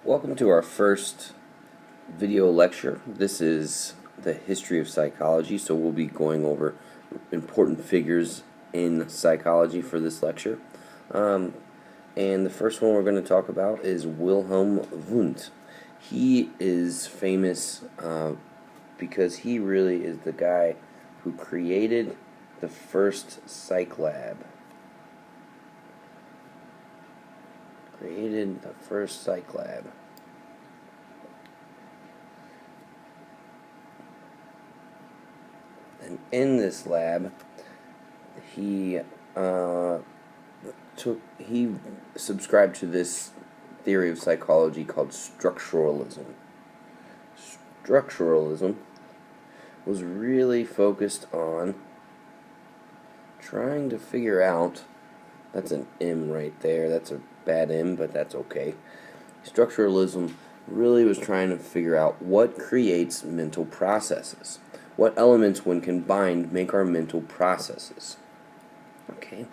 Welcome to our first video lecture. This is the history of psychology, so we'll be going over important figures in psychology for this lecture. And the first one we're going to talk about is Wilhelm Wundt. He is famous because he really is the guy who created the first psych lab. Created the first psych lab. And in this lab, he subscribed to this theory of psychology called structuralism. Structuralism was really focused on trying to figure out, that's an M right there, that's a bad M, but that's okay. Structuralism really was trying to figure out what creates mental processes. What elements, when combined, make our mental processes. Okay.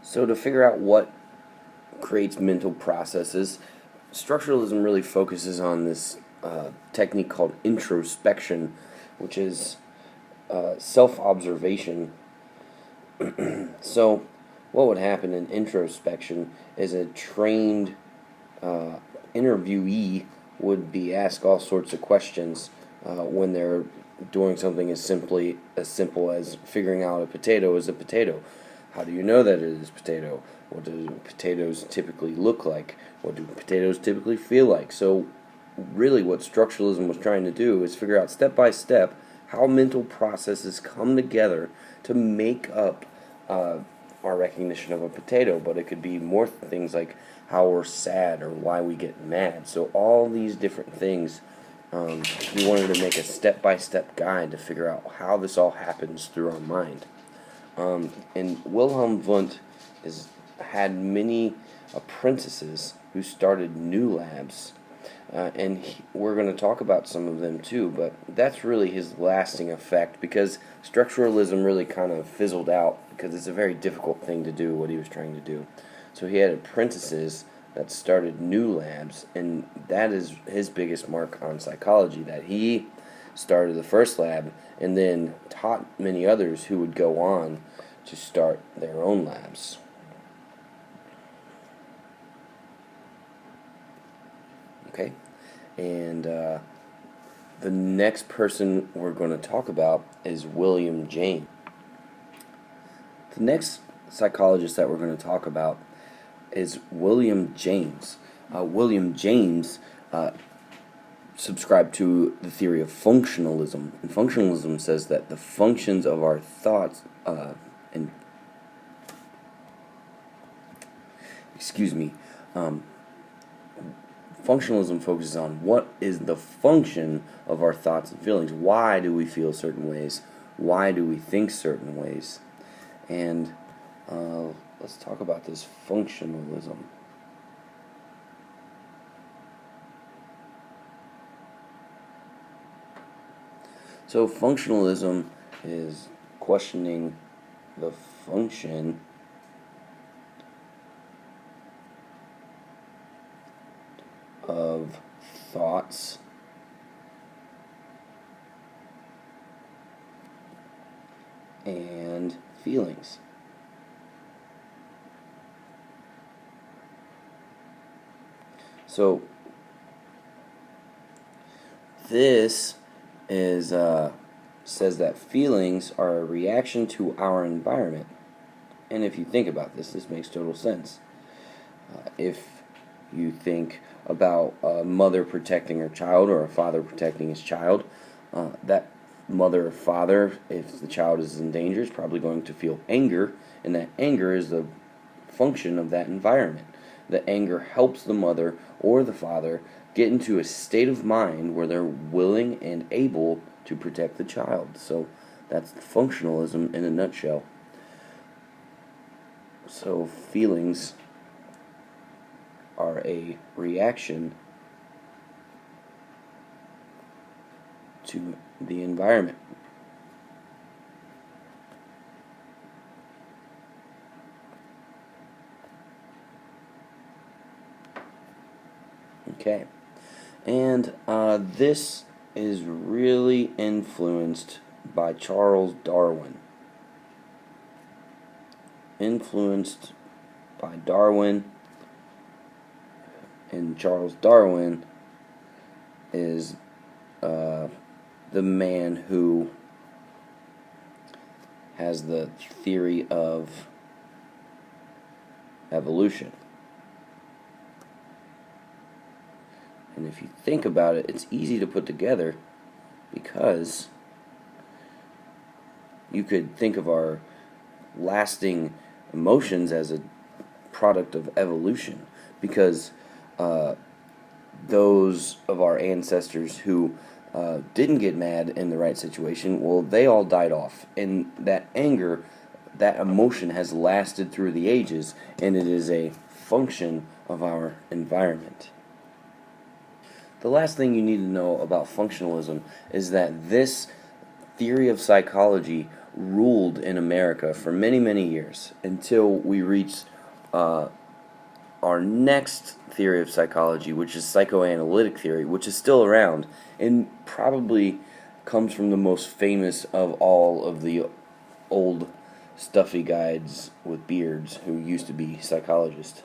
So to figure out what creates mental processes, structuralism really focuses on this technique called introspection, which is self-observation. So what would happen in introspection is a trained interviewee would be asked all sorts of questions when they're doing something as simple as figuring out a potato is a potato. How do you know that it is potato? What do potatoes typically look like? What do potatoes typically feel like? So really what structuralism was trying to do is figure out step by step how mental processes come together to make up our recognition of a potato, but it could be more things like how we're sad or why we get mad. So all these different things, we wanted to make a step-by-step guide to figure out how this all happens through our mind. And Wilhelm Wundt had many apprentices who started new labs, and we're going to talk about some of them too, but that's really his lasting effect, because structuralism really kind of fizzled out because it's a very difficult thing to do, what he was trying to do. So he had apprentices that started new labs, and that is his biggest mark on psychology, that he started the first lab and then taught many others who would go on to start their own labs. Okay, and the next person we're going to talk about is William James. The next psychologist that we're going to talk about is William James. William James subscribed to the theory of functionalism, and functionalism says that the functions of our thoughts functionalism focuses on what is the function of our thoughts and feelings. Why do we feel certain ways? Why do we think certain ways? And let's talk about this functionalism. So functionalism is questioning the function of thoughts and feelings. So this is says that feelings are a reaction to our environment. And if you think about this, this makes total sense. If you think about a mother protecting her child or a father protecting his child, that mother or father, if the child is in danger, is probably going to feel anger, and that anger is the function of that environment. The anger helps the mother or the father get into a state of mind where they're willing and able to protect the child. So that's functionalism in a nutshell. So feelings are a reaction to the environment. Okay. And this is really influenced by Charles Darwin. Influenced by Darwin, and Charles Darwin is the man who has the theory of evolution. And if you think about it, it's easy to put together because you could think of our lasting emotions as a product of evolution, because those of our ancestors who didn't get mad in the right situation, well, they all died off. And that anger, that emotion has lasted through the ages, and it is a function of our environment. The last thing you need to know about functionalism is that this theory of psychology ruled in America for many, many years until we reached our next theory of psychology, which is psychoanalytic theory, which is still around and probably comes from the most famous of all of the old stuffy guys with beards who used to be psychologists.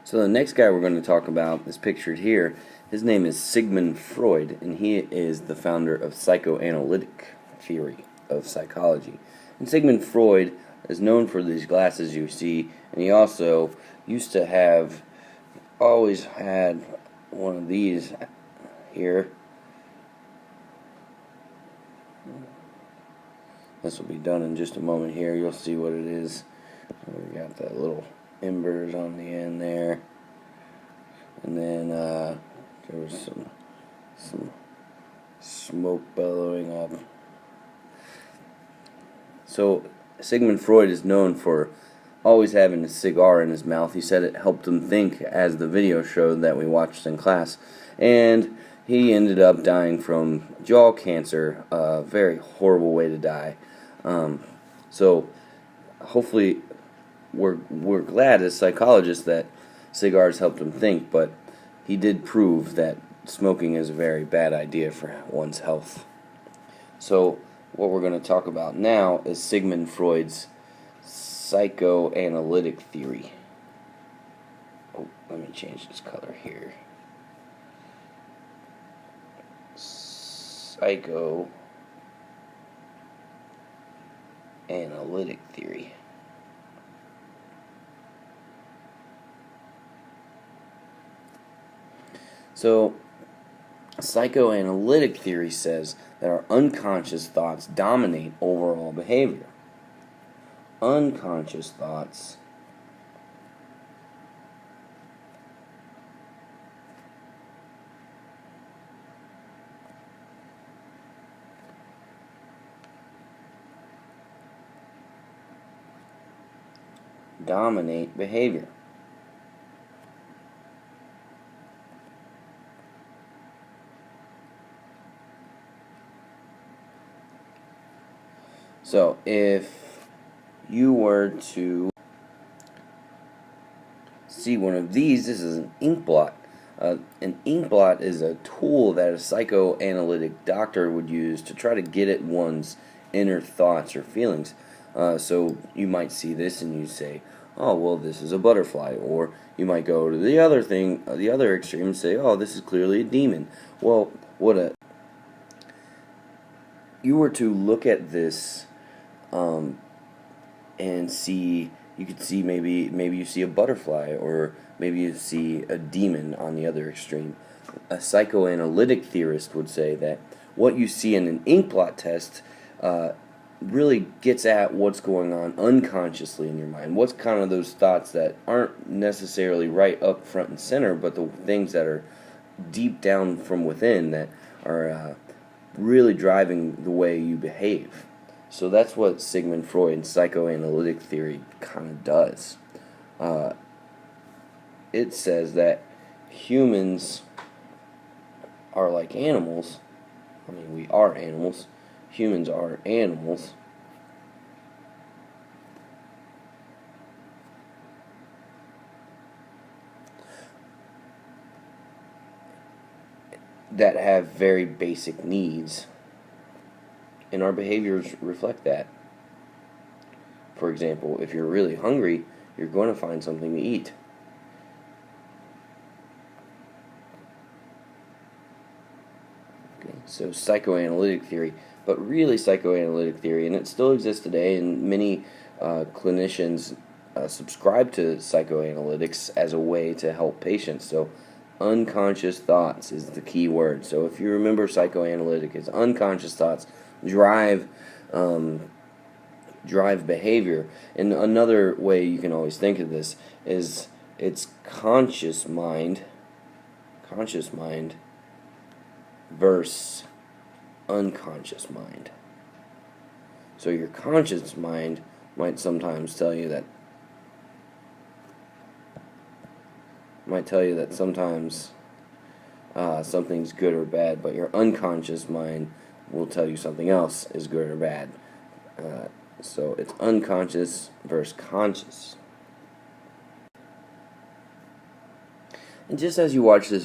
So the next guy we're going to talk about is pictured here. His name is Sigmund Freud, and he is the founder of psychoanalytic theory of psychology. And Sigmund Freud is known for these glasses you see, and he also used to have, always had one of these here. This will be done in just a moment here. You'll see what it is. We got that little embers on the end there, and then there was some smoke billowing up. So Sigmund Freud is known for always having a cigar in his mouth. He said it helped him think, as the video showed that we watched in class, and he ended up dying from jaw cancer. A very horrible way to die. So hopefully we're glad as psychologists that cigars helped him think, but he did prove that smoking is a very bad idea for one's health. So what we're going to talk about now is Sigmund Freud's psychoanalytic theory. Oh, let me change this color here. Psychoanalytic theory. So, psychoanalytic theory says that our unconscious thoughts dominate overall behavior. Unconscious thoughts dominate behavior. So, if you were to see one of these, this is an ink blot. An ink blot is a tool that a psychoanalytic doctor would use to try to get at one's inner thoughts or feelings. So you might see this and you say, oh, well, this is a butterfly. Or you might go to the other thing, the other extreme, and say, oh, this is clearly a demon. Well, you were to look at this and see, you could see maybe you see a butterfly, or maybe you see a demon on the other extreme. A psychoanalytic theorist would say that what you see in an ink blot test really gets at what's going on unconsciously in your mind. What's kind of those thoughts that aren't necessarily right up front and center, but the things that are deep down from within that are really driving the way you behave. So that's what Sigmund Freud's psychoanalytic theory kind of does. It says that humans are like animals. I mean, we are animals. Humans are animals. that have very basic needs, and our behaviors reflect that. For example, if you're really hungry, you're going to find something to eat. Okay, so psychoanalytic theory, but really psychoanalytic theory, and it still exists today, and many clinicians subscribe to psychoanalytics as a way to help patients. So unconscious thoughts is the key word. So if you remember, psychoanalytic is unconscious thoughts drive behavior. And another way you can always think of this is it's conscious mind versus unconscious mind. So your conscious mind might sometimes tell you that sometimes something's good or bad, but your unconscious mind will tell you something else is good or bad. So it's unconscious versus conscious. And just as you watch this